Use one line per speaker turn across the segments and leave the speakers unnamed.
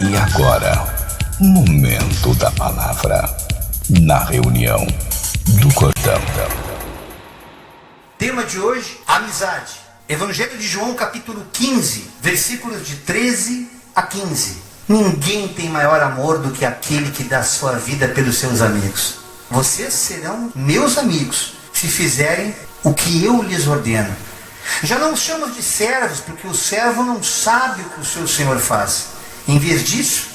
E agora, momento da palavra, na reunião do Cordão.
Tema de hoje, amizade. Evangelho de João, capítulo 15, versículos de 13 a 15. Ninguém tem maior amor do que aquele que dá sua vida pelos seus amigos. Vocês serão meus amigos se fizerem o que eu lhes ordeno. Já não os chamo de servos, porque o servo não sabe o que o seu senhor faz. Em vez disso,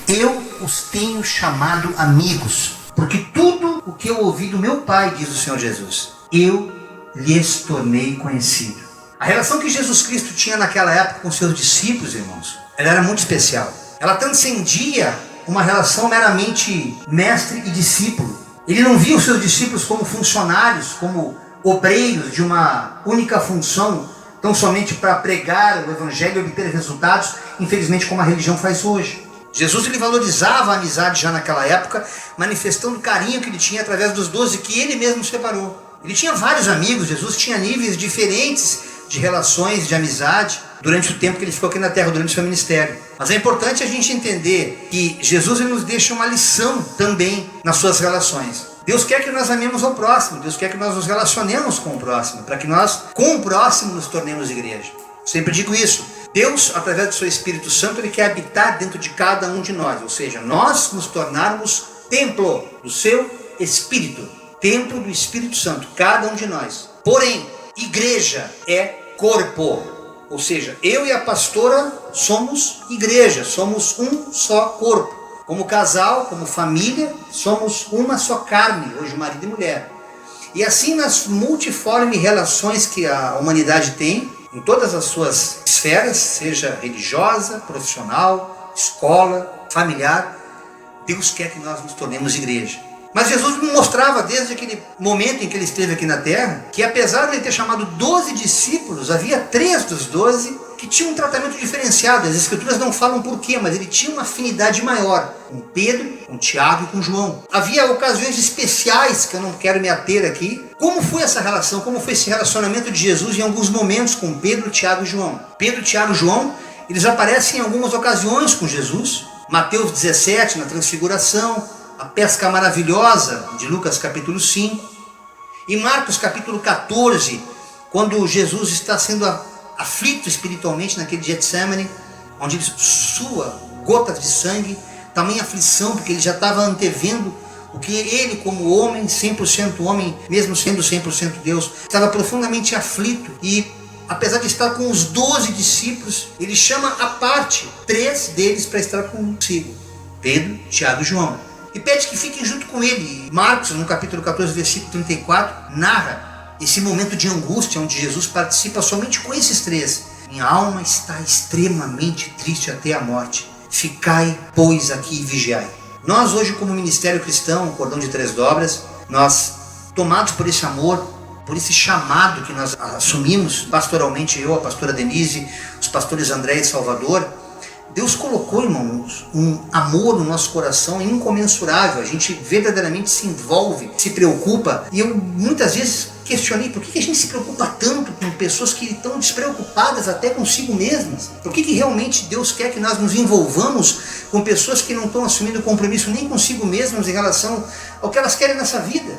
eu os tenho chamado amigos, porque tudo o que eu ouvi do meu Pai, diz o Senhor Jesus, eu lhes tornei conhecido. A relação que Jesus Cristo tinha naquela época com seus discípulos, irmãos, ela era muito especial. Ela transcendia uma relação meramente mestre e discípulo. Ele não via os seus discípulos como funcionários, como obreiros de uma única função, tão somente para pregar o evangelho e obter resultados, infelizmente como a religião faz hoje. Jesus ele valorizava a amizade já naquela época, manifestando o carinho que ele tinha através dos 12 que ele mesmo separou. Ele tinha vários amigos, Jesus tinha níveis diferentes de relações, de amizade, durante o tempo que ele ficou aqui na terra, durante o seu ministério. Mas é importante a gente entender que Jesus ele nos deixa uma lição também nas suas relações. Deus quer que nós amemos ao próximo, Deus quer que nós nos relacionemos com o próximo, para que nós, com o próximo, nos tornemos igreja. Sempre digo isso. Deus, através do seu Espírito Santo, ele quer habitar dentro de cada um de nós, ou seja, nós nos tornarmos templo do seu Espírito, templo do Espírito Santo, cada um de nós. Porém, igreja é corpo, ou seja, eu e a pastora somos igreja, somos um só corpo. Como casal, como família, somos uma só carne, hoje marido e mulher. E assim nas multiformes relações que a humanidade tem, em todas as suas esferas, seja religiosa, profissional, escola, familiar, Deus quer que nós nos tornemos igreja. Mas Jesus nos mostrava desde aquele momento em que ele esteve aqui na terra, que apesar de ele ter chamado 12 discípulos, havia 3 dos 12 que tinham um tratamento diferenciado. As escrituras não falam por quê, mas ele tinha uma afinidade maior com Pedro, com Tiago e com João. Havia ocasiões especiais que eu não quero me ater aqui. Como foi essa relação, como foi esse relacionamento de Jesus em alguns momentos com Pedro, Tiago e João? Pedro, Tiago e João, eles aparecem em algumas ocasiões com Jesus. Mateus 17, na transfiguração, a pesca maravilhosa de Lucas capítulo 5. Em Marcos capítulo 14, quando Jesus está sendo aflito espiritualmente naquele Getsemane, onde ele sua gotas de sangue, tamanha aflição, porque ele já estava antevendo o que ele, como homem, 100% homem, mesmo sendo 100% Deus, estava profundamente aflito. E apesar de estar com os 12 discípulos, ele chama à parte 3 deles para estar consigo, Pedro, Tiago e João, e pede que fiquem junto com ele. Marcos, no capítulo 14, versículo 34, narra esse momento de angústia, onde Jesus participa somente com esses 3. Minha alma está extremamente triste até a morte. Ficai, pois, aqui e vigiai. Nós hoje, como ministério cristão, o Cordão de Três Dobras, nós, tomados por esse amor, por esse chamado que nós assumimos, pastoralmente eu, a pastora Denise, os pastores André e Salvador, Deus colocou, irmãos, um amor no nosso coração incomensurável. A gente verdadeiramente se envolve, se preocupa. E eu muitas vezes questionei por que a gente se preocupa tanto com pessoas que estão despreocupadas até consigo mesmas. Por que realmente Deus quer que nós nos envolvamos com pessoas que não estão assumindo compromisso nem consigo mesmas em relação ao que elas querem nessa vida?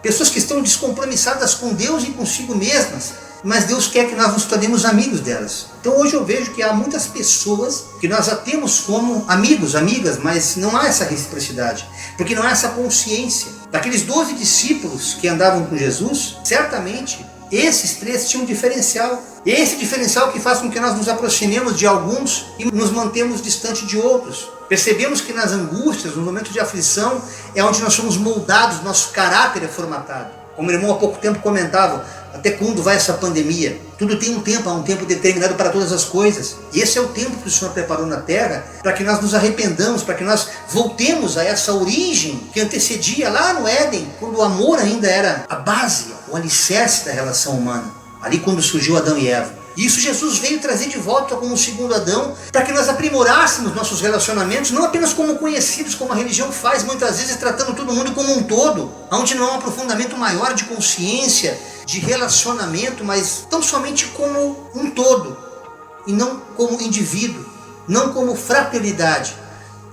Pessoas que estão descompromissadas com Deus e consigo mesmas, mas Deus quer que nós nos tornemos amigos delas. Então hoje eu vejo que há muitas pessoas que nós a temos como amigos, amigas, mas não há essa reciprocidade, porque não há essa consciência. Daqueles 12 discípulos que andavam com Jesus, certamente esses 3 tinham um diferencial. Esse diferencial que faz com que nós nos aproximemos de alguns e nos mantemos distante de outros. Percebemos que nas angústias, no momento de aflição, é onde nós somos moldados, nosso caráter é formatado. Como o irmão há pouco tempo comentava, até quando vai essa pandemia? Tudo tem um tempo, há um tempo determinado para todas as coisas. E esse é o tempo que o Senhor preparou na terra para que nós nos arrependamos, para que nós voltemos a essa origem que antecedia lá no Éden, quando o amor ainda era a base, o alicerce da relação humana. Ali quando surgiu Adão e Eva. E isso Jesus veio trazer de volta como o segundo Adão, para que nós aprimorássemos nossos relacionamentos, não apenas como conhecidos, como a religião faz, muitas vezes tratando todo mundo como um todo, onde não há um aprofundamento maior de consciência, de relacionamento, mas tão somente como um todo, e não como indivíduo. não como fraternidade.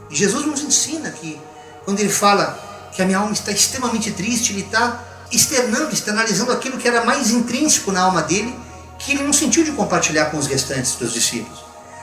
E Jesus nos ensina que, quando ele fala que a minha alma está extremamente triste, ele está externalizando aquilo que era mais intrínseco na alma dele, que ele não sentiu de compartilhar com os restantes dos discípulos.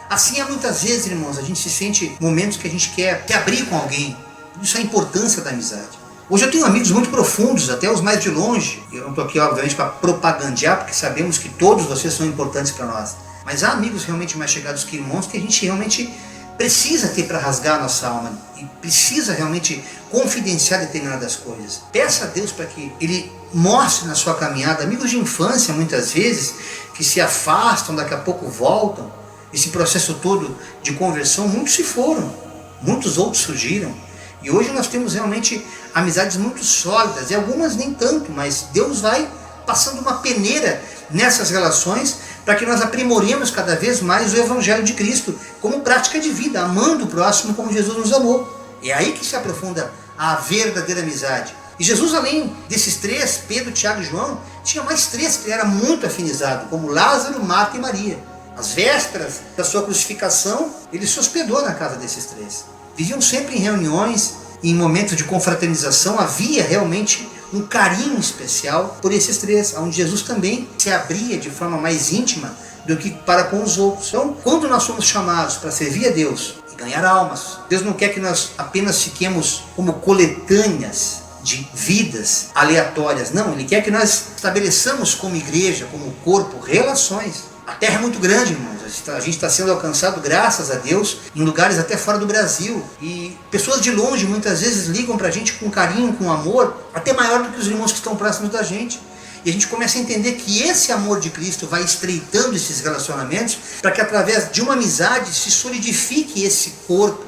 Assim, há muitas vezes, irmãos, a gente se sente momentos que a gente quer se abrir com alguém. Isso é a importância da amizade. Hoje eu tenho amigos muito profundos, até os mais de longe. Eu não estou aqui, obviamente, para propagandear, porque sabemos que todos vocês são importantes para nós. Mas há amigos realmente mais chegados que irmãos que a gente realmente precisa ter para rasgar a nossa alma e precisa realmente confidenciar determinadas coisas. Peça a Deus para que Ele mostre na sua caminhada, amigos de infância muitas vezes, que se afastam, daqui a pouco voltam. Esse processo todo de conversão, muitos se foram, muitos outros surgiram. E hoje nós temos realmente amizades muito sólidas, e algumas nem tanto, mas Deus vai passando uma peneira nessas relações para que nós aprimoremos cada vez mais o Evangelho de Cristo como prática de vida, amando o próximo como Jesus nos amou. É aí que se aprofunda a verdadeira amizade. E Jesus, além desses três, Pedro, Tiago e João, tinha mais três que ele era muito afinizado, como Lázaro, Marta e Maria. Às vésperas da sua crucificação, ele se hospedou na casa desses três. Viviam sempre em reuniões, em momentos de confraternização, havia realmente um carinho especial por esses três, onde Jesus também se abria de forma mais íntima do que para com os outros. Então, quando nós somos chamados para servir a Deus e ganhar almas, Deus não quer que nós apenas fiquemos como coletâneas de vidas aleatórias. Não, Ele quer que nós estabeleçamos como igreja, como corpo, relações. A terra é muito grande, irmãos. A gente está sendo alcançado, graças a Deus, em lugares até fora do Brasil. E pessoas de longe muitas vezes ligam para a gente com carinho, com amor, até maior do que os irmãos que estão próximos da gente. E a gente começa a entender que esse amor de Cristo vai estreitando esses relacionamentos para que através de uma amizade se solidifique esse corpo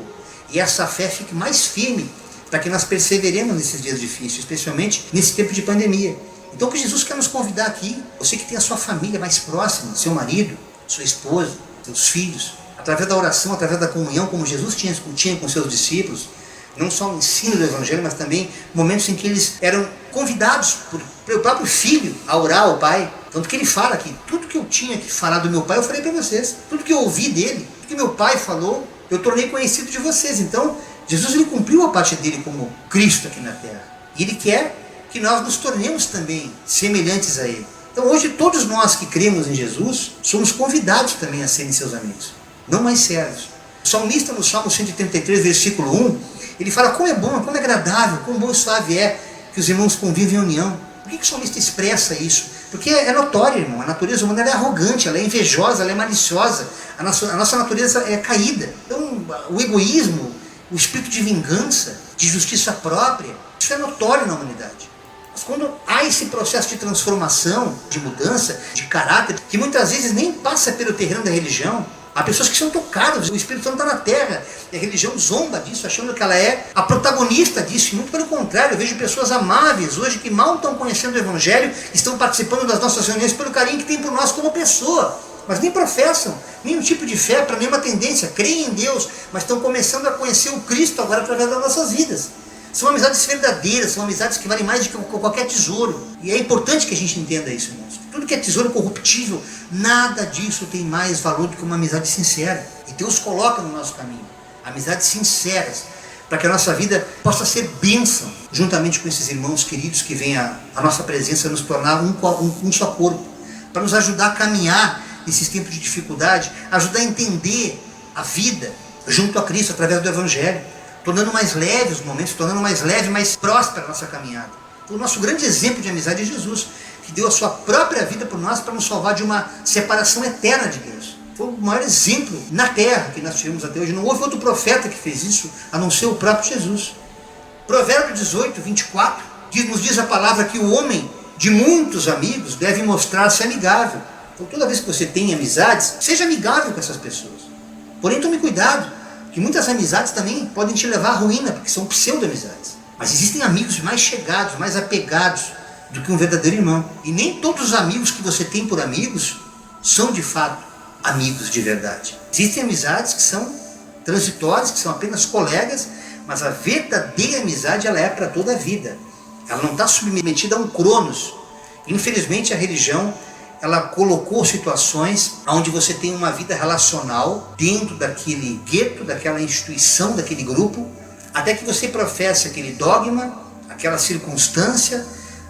e essa fé fique mais firme, para que nós perseveremos nesses dias difíceis, especialmente nesse tempo de pandemia. Então o que Jesus quer nos convidar aqui, você que tem a sua família mais próxima, seu marido, sua esposa, seus filhos, através da oração, através da comunhão, como Jesus tinha com seus discípulos, não só o ensino do Evangelho, mas também momentos em que eles eram convidados pelo próprio Filho a orar ao Pai. Tanto que ele fala que tudo que eu tinha que falar do meu Pai, eu falei para vocês. Tudo que eu ouvi dele, tudo que meu Pai falou, eu tornei conhecido de vocês. Então, Jesus ele cumpriu a parte dele como Cristo aqui na Terra. E Ele quer que nós nos tornemos também semelhantes a Ele. Então hoje todos nós que cremos em Jesus, somos convidados também a serem seus amigos, não mais servos. O salmista no Salmo 133, versículo 1, ele fala como é bom, como é agradável, como bom e suave é que os irmãos convivem em união. Por que o salmista expressa isso? Porque é notório, irmão, a natureza humana ela é arrogante, ela é invejosa, ela é maliciosa, a nossa natureza é caída. Então o egoísmo, o espírito de vingança, de justiça própria, isso é notório na humanidade. Mas quando há esse processo de transformação, de mudança, de caráter, que muitas vezes nem passa pelo terreno da religião, há pessoas que são tocadas, o Espírito Santo está na terra, e a religião zomba disso, achando que ela é a protagonista disso, e muito pelo contrário, eu vejo pessoas amáveis hoje que mal estão conhecendo o Evangelho, estão participando das nossas reuniões pelo carinho que tem por nós como pessoa, mas nem professam nenhum tipo de fé, para nenhuma tendência, creem em Deus, mas estão começando a conhecer o Cristo agora através das nossas vidas. São amizades verdadeiras, são amizades que valem mais do que qualquer tesouro. E é importante que a gente entenda isso, irmãos. Tudo que é tesouro corruptível, nada disso tem mais valor do que uma amizade sincera. E Deus coloca no nosso caminho amizades sinceras, para que a nossa vida possa ser bênção, juntamente com esses irmãos queridos que vêm a nossa presença nos tornar um só corpo, para nos ajudar a caminhar nesses tempos de dificuldade, ajudar a entender a vida junto a Cristo através do Evangelho, tornando mais leve os momentos, tornando mais leve, mais próspera a nossa caminhada. O nosso grande exemplo de amizade é Jesus, que deu a sua própria vida por nós para nos salvar de uma separação eterna de Deus. Foi o maior exemplo na terra que nós tivemos até hoje. Não houve outro profeta que fez isso, a não ser o próprio Jesus. Provérbio 18, 24, nos diz a palavra que o homem de muitos amigos deve mostrar-se amigável. Então toda vez que você tem amizades, seja amigável com essas pessoas. Porém, tome cuidado, que muitas amizades também podem te levar à ruína, porque são pseudo-amizades. Mas existem amigos mais chegados, mais apegados do que um verdadeiro irmão. E nem todos os amigos que você tem por amigos são de fato amigos de verdade. Existem amizades que são transitórias, que são apenas colegas, mas a verdadeira amizade ela é para toda a vida. Ela não está submetida a um cronos. Infelizmente a religião ela colocou situações onde você tem uma vida relacional dentro daquele gueto, daquela instituição, daquele grupo, até que você professa aquele dogma, aquela circunstância,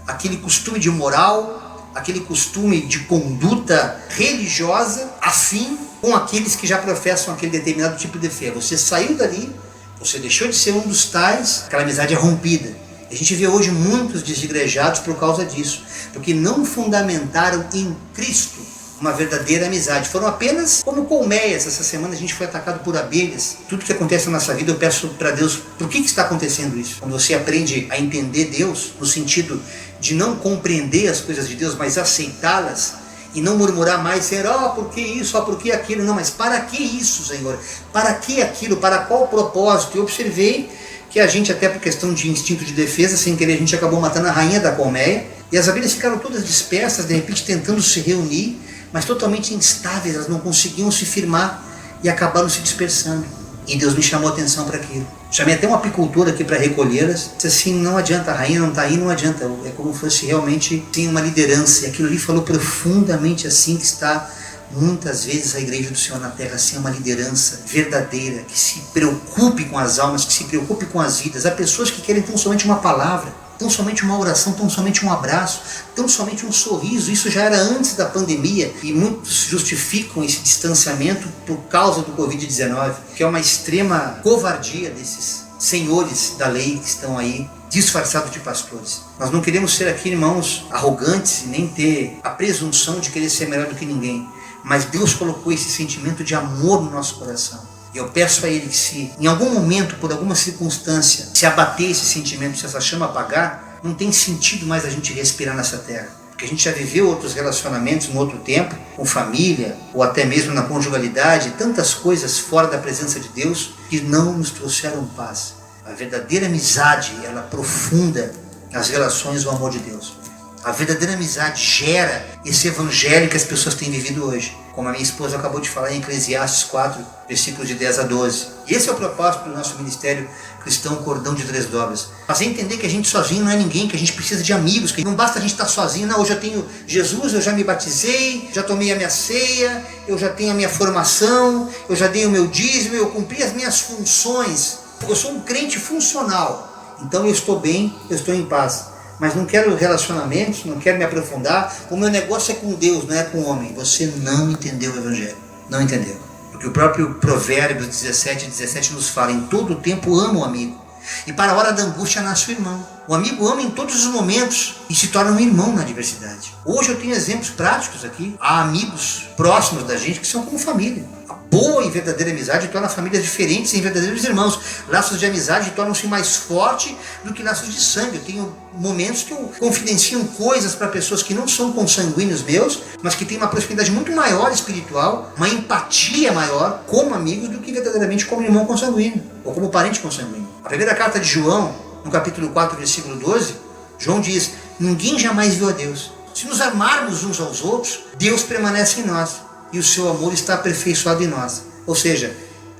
aquele costume de moral, aquele costume de conduta religiosa, afim com aqueles que já professam aquele determinado tipo de fé. Você saiu dali, você deixou de ser um dos tais, aquela amizade é rompida. A gente vê hoje muitos desigrejados por causa disso, porque não fundamentaram em Cristo uma verdadeira amizade. Foram apenas como colmeias. Essa semana a gente foi atacado por abelhas. Tudo que acontece na nossa vida eu peço para Deus, por que está acontecendo isso? Quando você aprende a entender Deus, no sentido de não compreender as coisas de Deus, mas aceitá-las, e não murmurar mais, Senhor, por que isso, por que aquilo? Não, mas para que isso, Senhor? Para que aquilo? Para qual propósito? Eu observei que a gente, até por questão de instinto de defesa, sem querer, a gente acabou matando a rainha da colmeia, e as abelhas ficaram todas dispersas, de repente tentando se reunir, mas totalmente instáveis, elas não conseguiam se firmar e acabaram se dispersando. E Deus me chamou a atenção para aquilo. Chamei até um apicultor aqui para recolhê-las. Disse assim, não adianta, a rainha não está aí, não adianta. É como se fosse realmente tem uma liderança. E aquilo ali falou profundamente assim que está muitas vezes a igreja do Senhor na terra, assim, uma liderança verdadeira, que se preocupe com as almas, que se preocupe com as vidas. Há pessoas que querem tão somente uma palavra, tão somente uma oração, tão somente um abraço, tão somente um sorriso. Isso já era antes da pandemia e muitos justificam esse distanciamento por causa do Covid-19, que é uma extrema covardia desses senhores da lei que estão aí disfarçados de pastores. Nós não queremos ser aqui, irmãos, arrogantes, nem ter a presunção de querer ser melhor do que ninguém, mas Deus colocou esse sentimento de amor no nosso coração. E eu peço a Ele que se em algum momento, por alguma circunstância, se abater esse sentimento, se essa chama apagar, não tem sentido mais a gente respirar nessa terra. Porque a gente já viveu outros relacionamentos no outro tempo, com família, ou até mesmo na conjugalidade, tantas coisas fora da presença de Deus que não nos trouxeram paz. A verdadeira amizade, ela aprofunda as relações do amor de Deus. A verdadeira amizade gera esse evangelho que as pessoas têm vivido hoje. Como a minha esposa acabou de falar em Eclesiastes 4, versículos de 10 a 12. E esse é o propósito do nosso ministério cristão Cordão de Três Dobras. Fazer entender que a gente sozinho não é ninguém, que a gente precisa de amigos, que não basta a gente estar sozinho. Não, hoje eu tenho Jesus, eu já me batizei, já tomei a minha ceia, eu já tenho a minha formação, eu já dei o meu dízimo, eu cumpri as minhas funções. Eu sou um crente funcional, então eu estou bem, eu estou em paz. Mas não quero relacionamentos, não quero me aprofundar. O meu negócio é com Deus, não é com o homem. Você não entendeu o Evangelho. Não entendeu. Porque o próprio Provérbios 17 nos fala, em todo o tempo ama o amigo. E para a hora da angústia nasce o irmão. O amigo ama em todos os momentos e se torna um irmão na adversidade. Hoje eu tenho exemplos práticos aqui. Há amigos próximos da gente que são como família. A boa e verdadeira amizade torna famílias diferentes em verdadeiros irmãos. Laços de amizade tornam-se mais fortes do que laços de sangue. Eu tenho momentos que eu confidencio coisas para pessoas que não são consanguíneos meus, mas que têm uma proximidade muito maior espiritual, uma empatia maior como amigos do que verdadeiramente como irmão consanguíneo ou como parente consanguíneo. A primeira carta de João, no capítulo 4, versículo 12, João diz, ninguém jamais viu a Deus. Se nos amarmos uns aos outros, Deus permanece em nós e o seu amor está aperfeiçoado em nós. Ou seja,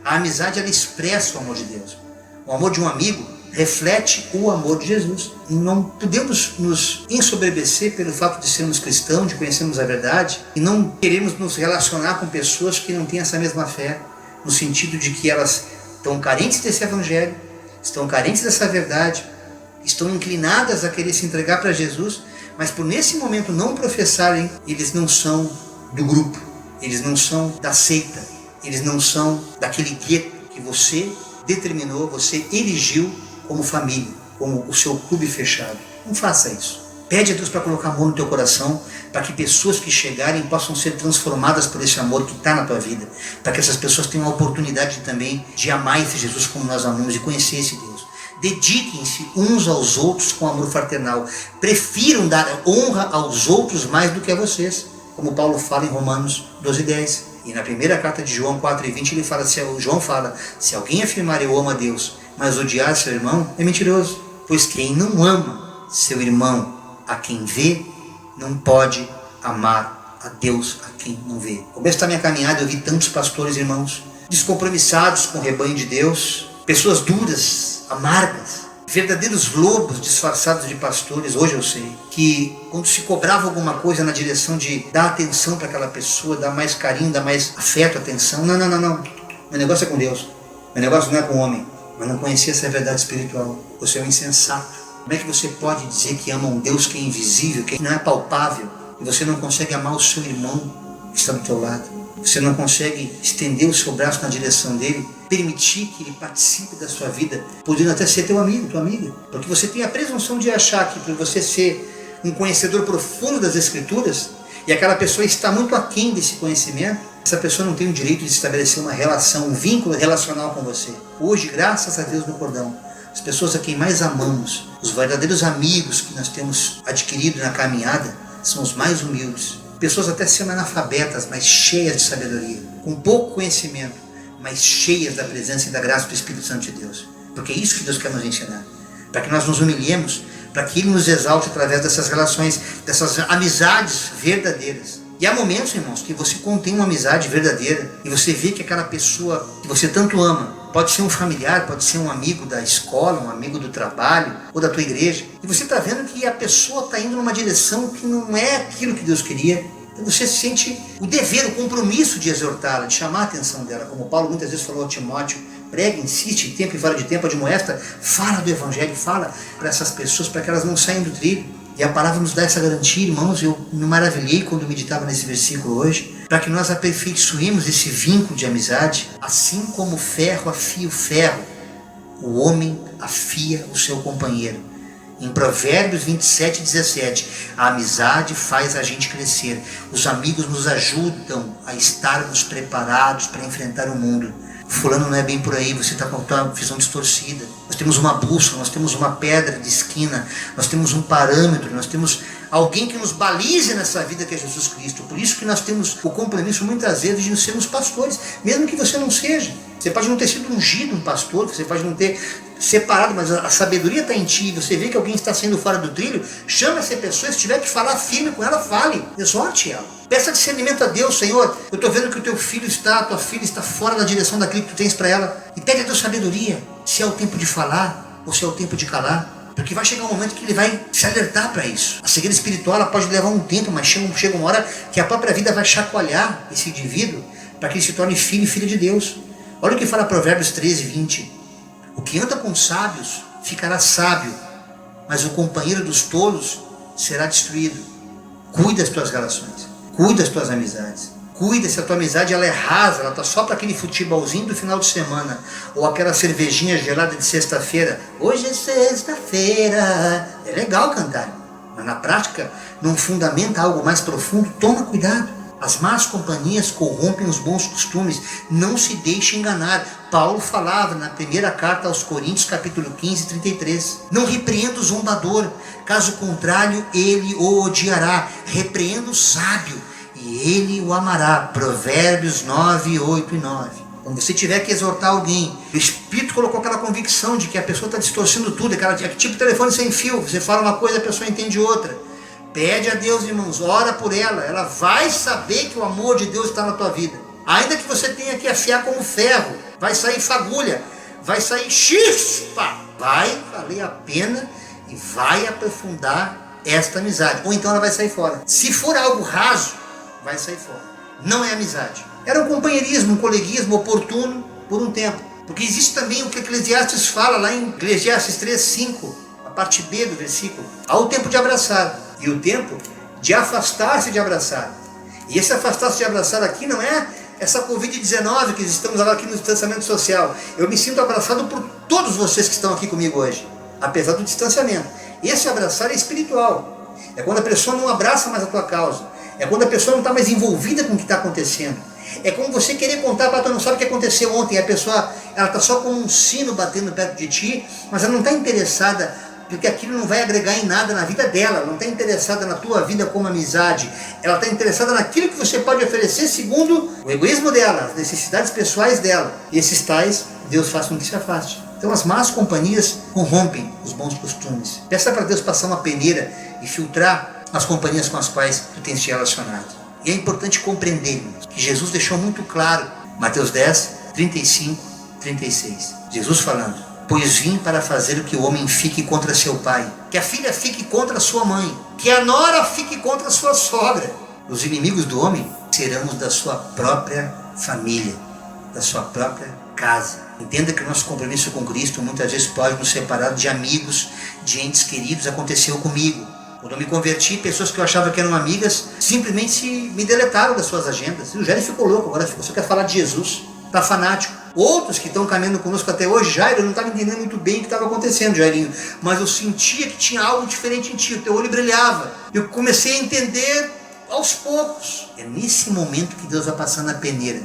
a amizade ela expressa o amor de Deus. O amor de um amigo reflete o amor de Jesus. Não podemos nos ensoberbecer pelo fato de sermos cristãos, de conhecermos a verdade e não queremos nos relacionar com pessoas que não têm essa mesma fé, no sentido de que elas estão carentes desse evangelho, estão carentes dessa verdade, estão inclinadas a querer se entregar para Jesus, mas por nesse momento não professarem, eles não são do grupo, eles não são da seita, eles não são daquele gueto que você determinou, você erigiu como família, como o seu clube fechado. Não faça isso. Pede a Deus para colocar amor no teu coração, para que pessoas que chegarem possam ser transformadas por esse amor que está na tua vida, para que essas pessoas tenham a oportunidade também de amar esse Jesus como nós amamos e conhecer esse Deus. Dediquem-se uns aos outros com amor fraternal. Prefiram dar honra aos outros mais do que a vocês, como Paulo fala em Romanos 12:10. E na primeira carta de João 4:20 ele fala, João fala, se alguém afirmar eu amo a Deus, mas odiar seu irmão, é mentiroso. Pois quem não ama seu irmão a quem vê, não pode amar a Deus a quem não vê. No começo da minha caminhada eu vi tantos pastores, irmãos, descompromissados com o rebanho de Deus, pessoas duras, amargas, verdadeiros lobos disfarçados de pastores, hoje eu sei, que quando se cobrava alguma coisa na direção de dar atenção para aquela pessoa, dar mais carinho, dar mais afeto, atenção, não, meu negócio é com Deus, meu negócio não é com o homem, mas não conhecia essa verdade espiritual. Você é um insensato. Como é que você pode dizer que ama um Deus que é invisível, que não é palpável, e você não consegue amar o seu irmão que está do teu lado? Você não consegue estender o seu braço na direção dele, permitir que ele participe da sua vida, podendo até ser teu amigo, tua amiga. Porque você tem a presunção de achar que por você ser um conhecedor profundo das Escrituras, e aquela pessoa está muito aquém desse conhecimento, essa pessoa não tem o direito de estabelecer uma relação, um vínculo relacional com você. Hoje, graças a Deus no cordão, as pessoas a quem mais amamos, os verdadeiros amigos que nós temos adquirido na caminhada, são os mais humildes. Pessoas até semi-analfabetas, mas cheias de sabedoria, com pouco conhecimento, mas cheias da presença e da graça do Espírito Santo de Deus. Porque é isso que Deus quer nos ensinar. Para que nós nos humilhemos, para que Ele nos exalte através dessas relações, dessas amizades verdadeiras. E há momentos, irmãos, que você contém uma amizade verdadeira e você vê que aquela pessoa que você tanto ama, pode ser um familiar, pode ser um amigo da escola, um amigo do trabalho ou da tua igreja, e você está vendo que a pessoa está indo numa direção que não é aquilo que Deus queria. Então você sente o dever, o compromisso de exortá-la, de chamar a atenção dela, como Paulo muitas vezes falou a Timóteo: prega, insiste, tempo e fora de tempo, admoesta, fala do Evangelho, fala para essas pessoas, para que elas não saiam do trilho. E a palavra nos dá essa garantia, irmãos. Eu me maravilhei quando meditava nesse versículo hoje, para que nós aperfeiçoemos esse vínculo de amizade, assim como o ferro afia o ferro, o homem afia o seu companheiro. Em Provérbios 27:17, a amizade faz a gente crescer. Os amigos nos ajudam a estarmos preparados para enfrentar o mundo. Fulano não é bem por aí, você está com a tua visão distorcida. Nós temos uma bússola, nós temos uma pedra de esquina, nós temos um parâmetro, nós temos alguém que nos balize nessa vida, que é Jesus Cristo. Por isso que nós temos o compromisso muitas vezes de sermos pastores, mesmo que você não seja. Você pode não ter sido ungido um pastor, você pode não ter separado, mas a sabedoria está em ti. Você vê que alguém está saindo fora do trilho, chama essa pessoa, se tiver que falar firme com ela, fale, exorte ela. Peça discernimento a Deus: Senhor, eu estou vendo que o teu filho está, a tua filha está fora da direção daquilo que tu tens para ela. E pede a Deus sabedoria, se é o tempo de falar ou se é o tempo de calar. Porque vai chegar um momento que ele vai se alertar para isso. A cegueira espiritual ela pode levar um tempo, mas chega uma hora que a própria vida vai chacoalhar esse indivíduo para que ele se torne filho e filha de Deus. Olha o que fala Provérbios 13:20. O que anda com sábios ficará sábio, mas o companheiro dos tolos será destruído. Cuida das tuas relações, cuida das tuas amizades. Cuida se a tua amizade ela é rasa, ela está só para aquele futebolzinho do final de semana, ou aquela cervejinha gelada de sexta-feira. Hoje é sexta-feira. É legal cantar, mas na prática não fundamenta algo mais profundo. Toma cuidado. As más companhias corrompem os bons costumes. Não se deixe enganar. Paulo falava na primeira carta aos Coríntios, capítulo 15:33. Não repreenda o zombador, caso contrário ele o odiará. Repreenda o sábio e ele o amará. Provérbios 9:8 e 9. Quando você tiver que exortar alguém, o Espírito colocou aquela convicção de que a pessoa está distorcendo tudo, aquela tipo de telefone sem fio. Você fala uma coisa, a pessoa entende outra. Pede a Deus, irmãos, ora por ela. Ela vai saber que o amor de Deus está na tua vida. Ainda que você tenha que afiar como ferro, vai sair fagulha, vai sair chispa. Vai valer a pena e vai aprofundar esta amizade. Ou então ela vai sair fora. Se for algo raso, vai sair fora. Não é amizade. Era um companheirismo, um coleguismo oportuno por um tempo. Porque existe também o que Eclesiastes fala lá em Eclesiastes 3:5, a parte B do versículo. Há o tempo de abraçar e o tempo de afastar-se de abraçar. E esse afastar-se de abraçar aqui não é essa Covid-19 que estamos agora aqui no distanciamento social. Eu me sinto abraçado por todos vocês que estão aqui comigo hoje, apesar do distanciamento. Esse abraçar é espiritual. É quando a pessoa não abraça mais a tua causa. É quando a pessoa não está mais envolvida com o que está acontecendo. É como você querer contar para ela, não sabe o que aconteceu ontem. A pessoa está só com um sino batendo perto de ti, mas ela não está interessada, porque aquilo não vai agregar em nada na vida dela. Ela não está interessada na tua vida como amizade. Ela está interessada naquilo que você pode oferecer segundo o egoísmo dela, as necessidades pessoais dela. E esses tais, Deus faz com que se afaste. Então as más companhias corrompem os bons costumes. Peça para Deus passar uma peneira e filtrar as companhias com as quais tu tens te relacionado. E é importante compreender que Jesus deixou muito claro, Mateus 10:35, 36. Jesus falando: Pois vim para fazer o que o homem fique contra seu pai, que a filha fique contra sua mãe, que a nora fique contra sua sogra. Os inimigos do homem serão os da sua própria família, da sua própria casa. Entenda que o nosso compromisso com Cristo muitas vezes pode nos separar de amigos, de entes queridos. Aconteceu comigo. Quando eu me converti, pessoas que eu achava que eram amigas simplesmente me deletaram das suas agendas. E o Jair ficou louco, agora só quer falar de Jesus, está fanático. Outros que estão caminhando conosco até hoje, Jair, eu não estava entendendo muito bem o que estava acontecendo, Jairinho, mas eu sentia que tinha algo diferente em ti, o teu olho brilhava. Eu comecei a entender aos poucos. É nesse momento que Deus vai passando a peneira,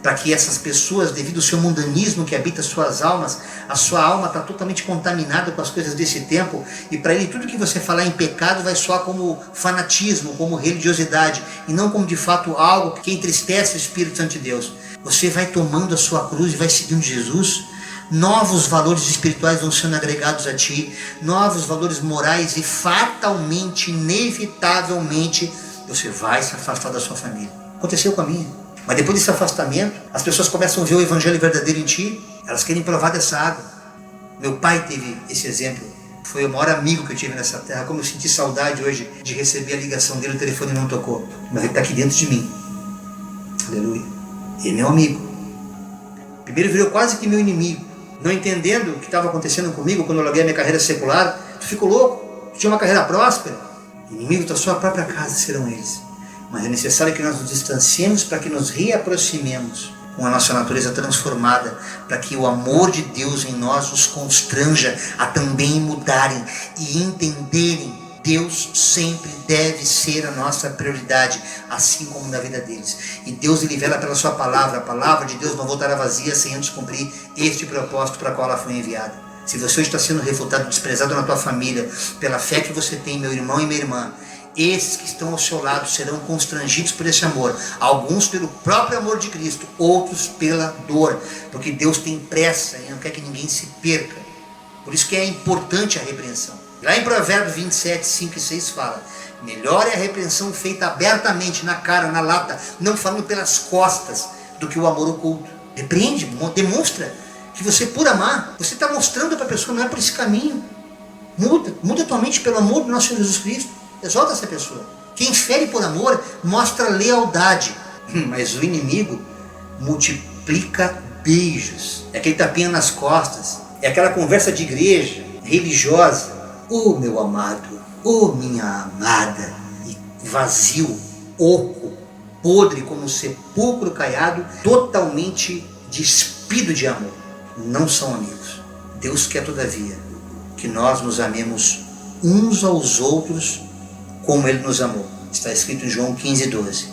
para que essas pessoas, devido ao seu mundanismo que habita suas almas, a sua alma está totalmente contaminada com as coisas desse tempo, e para ele tudo que você falar em pecado vai soar como fanatismo, como religiosidade, e não como de fato algo que entristece o Espírito Santo de Deus. Você vai tomando a sua cruz e vai seguindo Jesus, novos valores espirituais vão sendo agregados a ti, novos valores morais, e fatalmente, inevitavelmente, você vai se afastar da sua família. Aconteceu com a minha. Mas depois desse afastamento, as pessoas começam a ver o evangelho verdadeiro em ti, elas querem provar dessa água. Meu pai teve esse exemplo, foi o maior amigo que eu tive nessa terra. Como eu senti saudade hoje de receber a ligação dele, o telefone não tocou, mas ele está aqui dentro de mim. Aleluia. Ele é meu amigo. Primeiro virou quase que meu inimigo, não entendendo o que estava acontecendo comigo quando eu larguei a minha carreira secular. Tu ficou louco? Tu tinha uma carreira próspera? Inimigo da sua própria casa serão eles. Mas é necessário que nós nos distanciemos para que nos reaproximemos com a nossa natureza transformada, para que o amor de Deus em nós os constranja a também mudarem e entenderem. Deus sempre deve ser a nossa prioridade, assim como na vida deles. E Deus ele vela pela sua palavra. A palavra de Deus não voltará vazia sem antes cumprir este propósito para o qual ela foi enviada. Se você está sendo refutado, desprezado na tua família, pela fé que você tem, meu irmão e minha irmã, esses que estão ao seu lado serão constrangidos por esse amor. Alguns pelo próprio amor de Cristo, outros pela dor. Porque Deus tem pressa e não quer que ninguém se perca. Por isso que é importante a repreensão. Lá em Provérbios 27, 5 e 6 fala: melhor é a repreensão feita abertamente, na cara, na lata, não falando pelas costas, do que o amor oculto. Repreende, demonstra que você, por amar, você está mostrando para a pessoa, não é por esse caminho. Muda tua mente pelo amor do nosso Senhor Jesus Cristo. Exalta essa pessoa. Quem fere por amor mostra lealdade, mas o inimigo multiplica beijos. É aquele tapinha nas costas, é aquela conversa de igreja religiosa. Oh meu amado, oh minha amada, e vazio, oco, podre como um sepulcro caiado, totalmente despido de amor. Não são amigos. Deus quer todavia que nós nos amemos uns aos outros como Ele nos amou. Está escrito em João 15, 12.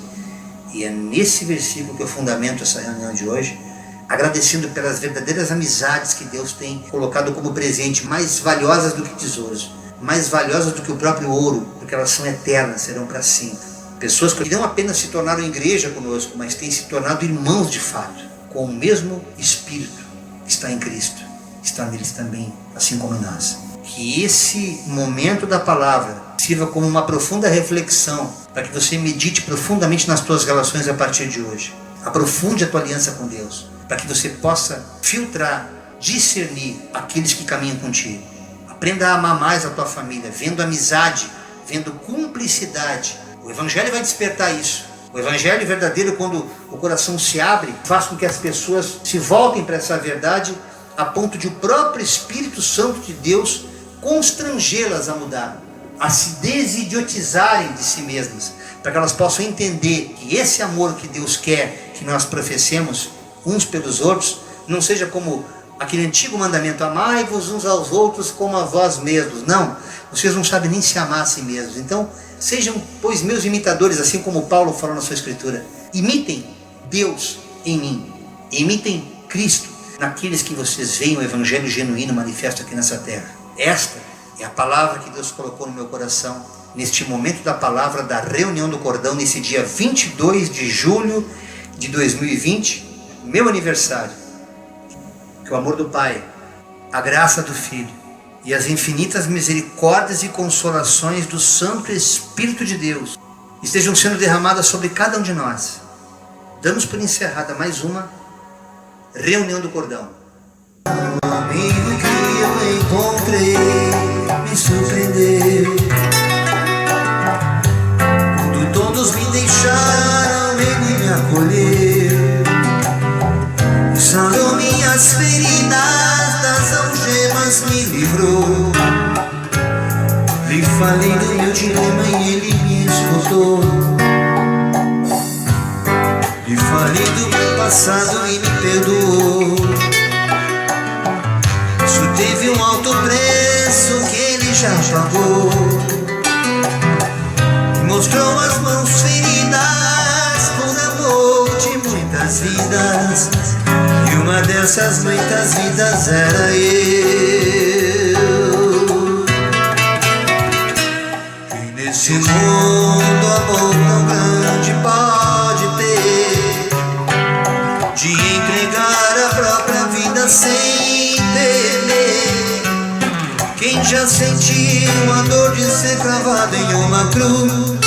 E é nesse versículo que eu fundamento essa reunião de hoje, agradecendo pelas verdadeiras amizades que Deus tem colocado como presente, mais valiosas do que tesouros, mais valiosas do que o próprio ouro, porque elas são eternas, serão para sempre. Pessoas que não apenas se tornaram igreja conosco, mas têm se tornado irmãos de fato, com o mesmo Espírito que está em Cristo, está neles também, assim como nós. Que esse momento da palavra sirva como uma profunda reflexão, para que você medite profundamente nas tuas relações a partir de hoje. Aprofunde a tua aliança com Deus, para que você possa filtrar, discernir aqueles que caminham contigo. Aprenda a amar mais a tua família, vendo amizade, vendo cumplicidade. O Evangelho vai despertar isso. O Evangelho verdadeiro, quando o coração se abre, faz com que as pessoas se voltem para essa verdade, a ponto de o próprio Espírito Santo de Deus constrangê-las a mudar, a se desidiotizarem de si mesmas, para que elas possam entender que esse amor que Deus quer que nós professemos uns pelos outros, não seja como aquele antigo mandamento: amai-vos uns aos outros como a vós mesmos. Não, vocês não sabem nem se amar a si mesmos. Então, sejam, pois, meus imitadores, assim como Paulo falou na sua escritura. Imitem Deus em mim, imitem Cristo naqueles que vocês veem o Evangelho genuíno manifesto aqui nessa terra. Esta é a palavra que Deus colocou no meu coração, neste momento da palavra da reunião do cordão, nesse dia 22 de julho de 2020, meu aniversário. Que o amor do Pai, a graça do Filho e as infinitas misericórdias e consolações do Santo Espírito de Deus estejam sendo derramadas sobre cada um de nós. Damos por encerrada mais uma reunião do cordão. O amigo que eu encontrei me surpreendeu. Quando todos me deixaram, ele me acolheu e sarou minhas feridas, das algemas me livrou. Lhe falei do meu dilema e ele me escutou. Lhe falei do meu passado e me perdoou. Isso teve um alto preço que ele já pagou. Mostrou as mãos feridas por amor de muitas vidas, e uma dessas muitas vidas era eu. Quem nesse mundo amor tão grande pode ter, de entregar a própria vida sem temer? Quem já sentiu a dor de ser cravado em uma cruz,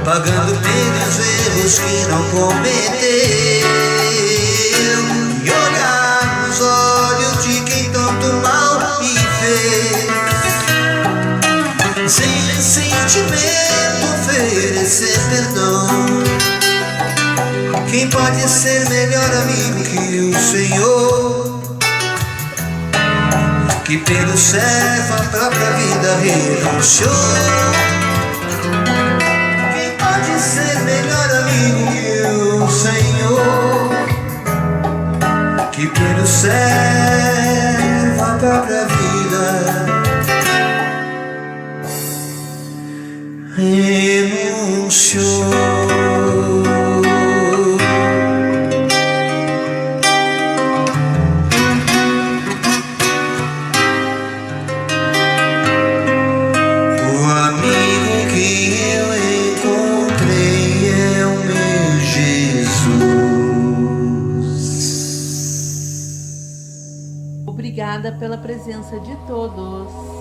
pagando pelos erros que não cometeu, e olhar nos olhos de quem tanto mal me fez, sem ressentimento oferecer perdão? Quem pode ser melhor amigo que o Senhor, que pelo servo a própria vida renunciou? Quem pode ser melhor amigo que o Senhor, que pelo servo a própria vida renunciou?
Obrigada pela presença de todos.